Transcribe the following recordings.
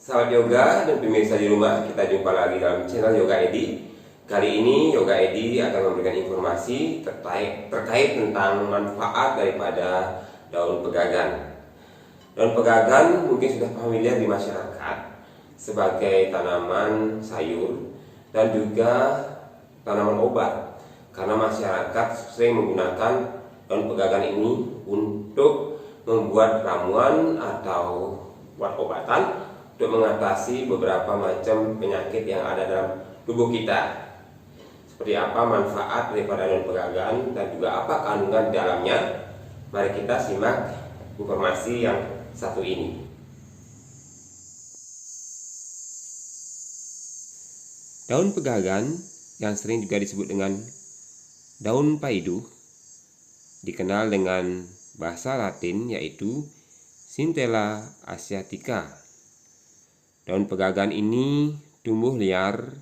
Sahabat yoga dan pemirsa di rumah, kita jumpa lagi dalam channel Yoga Edi. Kali ini Yoga Edi akan memberikan informasi terkait tentang manfaat daripada daun pegagan. Daun pegagan mungkin sudah familiar di masyarakat sebagai tanaman sayur dan juga tanaman obat, karena masyarakat sering menggunakan daun pegagan ini untuk membuat ramuan atau buat obatan untuk mengatasi beberapa macam penyakit yang ada dalam tubuh kita. Seperti apa manfaat daripada daun pegagan dan juga apa kandungan di dalamnya? Mari kita simak informasi yang satu ini. Daun pegagan yang sering juga disebut dengan daun paidu dikenal dengan bahasa Latin yaitu Centella asiatica. Daun pegagan ini tumbuh liar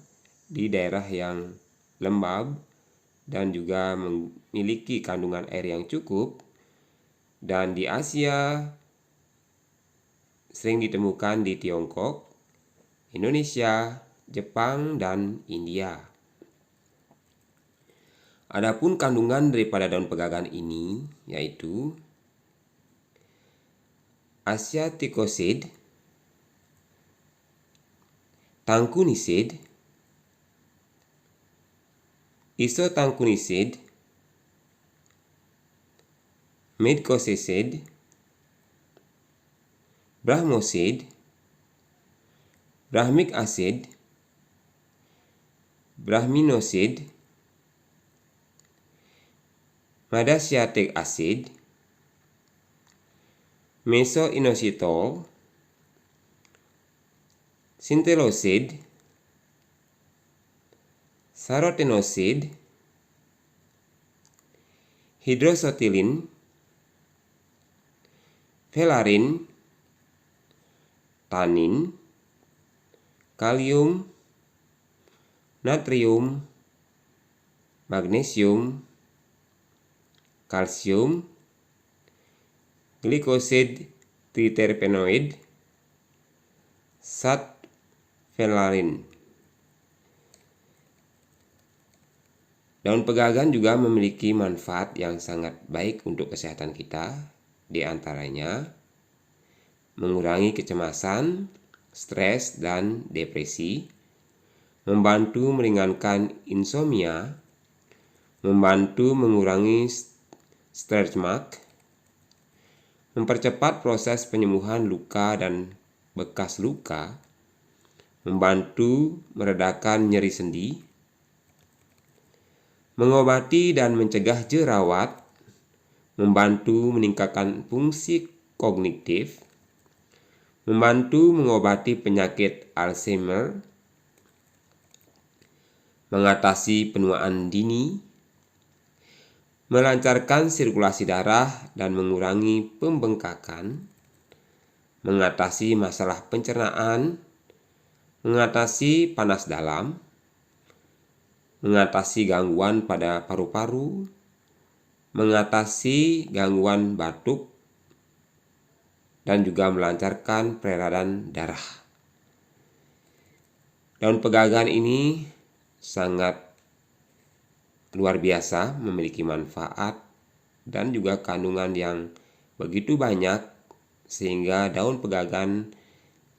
di daerah yang lembab dan juga memiliki kandungan air yang cukup, dan di Asia sering ditemukan di Tiongkok, Indonesia, Jepang, dan India. Adapun kandungan daripada daun pegagan ini yaitu asiaticosid, tangkunisid, isotangkunisid, medcosesid, brahmosid, brahmic acid, brahminosid, madasiatic acid, mesoinositol, sintelosid, sarotenosid, hidrosotilin, velarin, tanin, kalium, natrium, magnesium, kalsium, glikosid triterpenoid, zat velarin. Daun pegagan juga memiliki manfaat yang sangat baik untuk kesehatan kita, di antaranya mengurangi kecemasan, stres, dan depresi, membantu meringankan insomnia, membantu mengurangi stretch mark, mempercepat proses penyembuhan luka dan bekas luka, membantu meredakan nyeri sendi, mengobati dan mencegah jerawat, membantu meningkatkan fungsi kognitif, membantu mengobati penyakit Alzheimer, mengatasi penuaan dini, melancarkan sirkulasi darah dan mengurangi pembengkakan, mengatasi masalah pencernaan, mengatasi panas dalam, mengatasi gangguan pada paru-paru, mengatasi gangguan batuk, dan juga melancarkan peredaran darah. Daun pegagan ini sangat luar biasa, memiliki manfaat dan juga kandungan yang begitu banyak, sehingga daun pegagan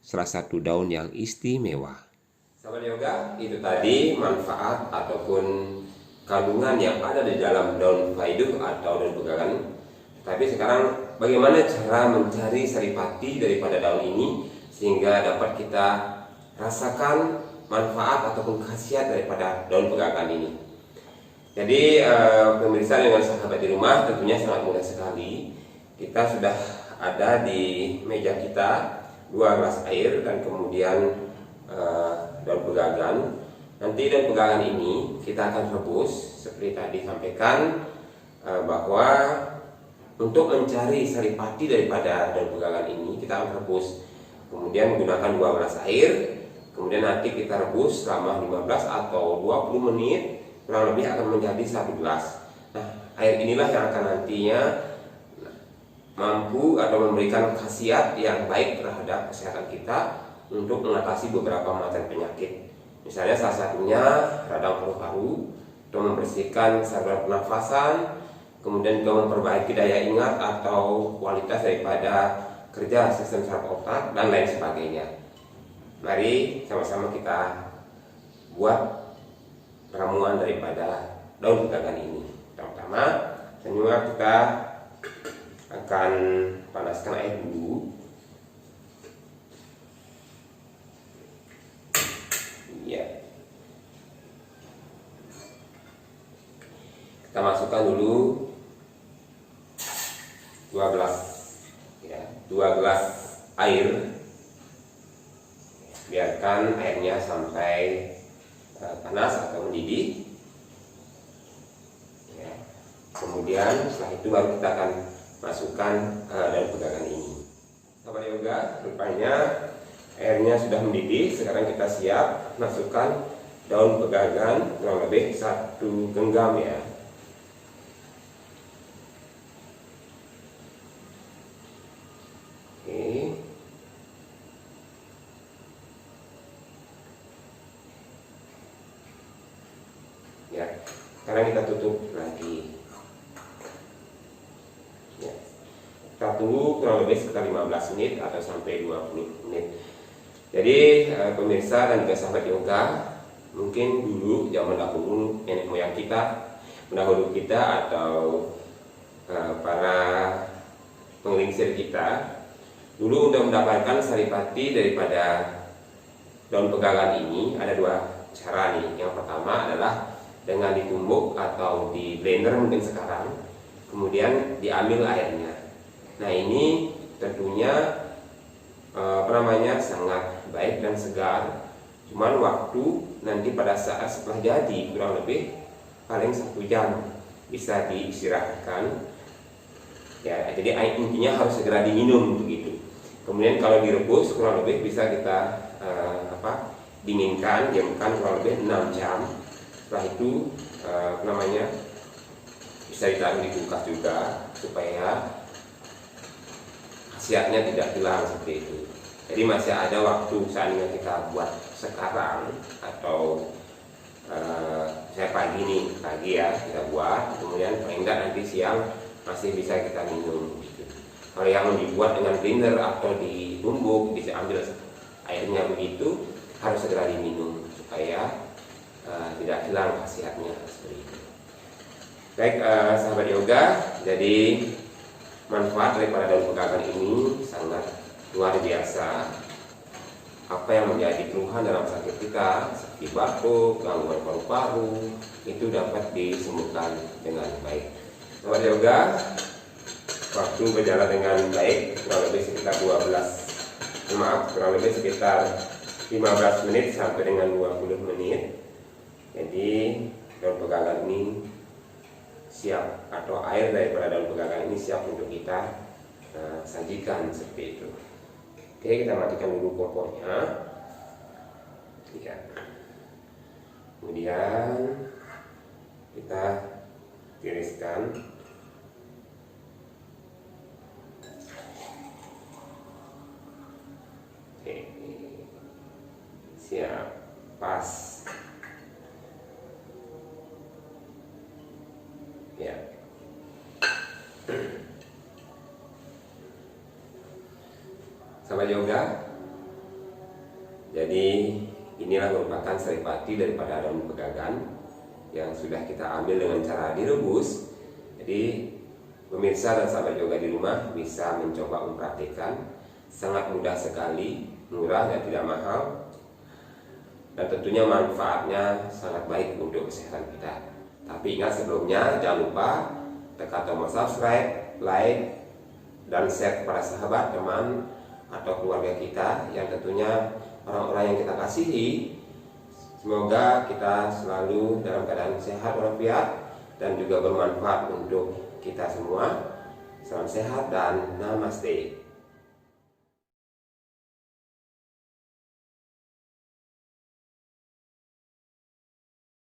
salah satu daun yang istimewa. Sahabat yoga, itu tadi manfaat ataupun kandungan yang ada di dalam daun paidu atau daun pegagan. Tapi sekarang bagaimana cara mencari saripati daripada daun ini sehingga dapat kita rasakan manfaat ataupun khasiat daripada daun pegagan ini. Jadi pemirsa dengan sahabat di rumah tentunya sangat mudah sekali. Kita sudah ada di meja kita 2 gelas air dan kemudian daun pegagan. Nanti daun pegagan ini kita akan rebus seperti tadi sampaikan, bahwa untuk mencari saripati daripada daun pegagan ini kita akan rebus, kemudian menggunakan 2 gelas air, kemudian nanti kita rebus selama 15 atau 20 menit, kurang lebih akan menjadi 1 gelas. Nah, air inilah yang akan nantinya mampu atau memberikan khasiat yang baik terhadap kesehatan kita untuk mengatasi beberapa macam penyakit. Misalnya salah satunya radang paru-paru, atau membersihkan saluran pernafasan, kemudian juga memperbaiki daya ingat atau kualitas daripada kerja sistem saraf otak dan lain sebagainya. Mari sama-sama kita buat ramuan daripada daun pegagan ini. Pertama, kita akan panaskan air dulu. Ya. Kita masukkan dulu 2 gelas, ya, 2 gelas air. Biarkan airnya sampai panas atau mendidih. Ya. Kemudian setelah itu baru kita akan masukkan daun pegagan ini. Sahabat yoga, rupanya airnya sudah mendidih. Sekarang kita siap masukkan daun pegagan kurang lebih 1 genggam ya. Oke. Ya, sekarang kita tutup lagi. Ya. Kita tunggu kurang lebih sekitar 15 menit atau sampai 20 menit. Jadi pemirsa dan juga sahabat yoga, mungkin dulu zaman dahulu nenek moyang kita, pendahulu kita atau para pengelingsir kita dulu untuk mendapatkan saripati daripada daun pegagan ini ada 2 cara nih. Yang pertama adalah dengan ditumbuk atau di blender mungkin sekarang, kemudian diambil airnya. Nah ini tentunya sangat baik dan segar. Cuman waktu nanti pada saat setelah jadi kurang lebih paling 1 jam bisa diistirahatkan. Ya, jadi intinya harus segera diminum begitu. Kemudian kalau direbus kurang lebih bisa kita dinginkan, diamkan kurang lebih 6 jam. Setelah itu bisa ditaruh di kulkas juga supaya khasiatnya tidak hilang seperti itu. Jadi masih ada waktu seandainya kita buat sekarang atau saya pagi ya kita buat, kemudian paling enggak nanti siang masih bisa kita minum gitu. Kalau yang dibuat dengan blender atau ditumbuk bisa ambil airnya begitu, harus segera diminum supaya tidak hilang khasiatnya seperti itu. Baik sahabat yoga, jadi manfaat daripada daun pegagan ini sangat luar biasa. Apa yang menjadi keluhan dalam sakit kita seperti batuk, gangguan paru-paru itu dapat disembuhkan dengan baik. Sahabat yoga, waktu berjalan dengan baik kurang lebih sekitar 15 menit sampai dengan 20 menit. Jadi daun pegagan ini siap, atau air daripada daun pegagan ini siap untuk kita sajikan seperti itu. Oke, kita matikan dulu kompornya. Ya. Kemudian kita tiriskan. Oke. Siap, pas. Ya. Sahabat yoga, jadi inilah merupakan saripati daripada daun pegagan yang sudah kita ambil dengan cara direbus. Jadi pemirsa dan sahabat yoga di rumah bisa mencoba mempraktikkan. Sangat mudah sekali, murah dan tidak mahal, dan tentunya manfaatnya sangat baik untuk kesehatan kita. Tapi ingat sebelumnya, jangan lupa tekan tombol subscribe, like, dan share kepada sahabat, teman, atau keluarga kita yang tentunya orang-orang yang kita kasihi. Semoga kita selalu dalam keadaan sehat walafiat dan juga bermanfaat untuk kita semua. Salam sehat dan namaste.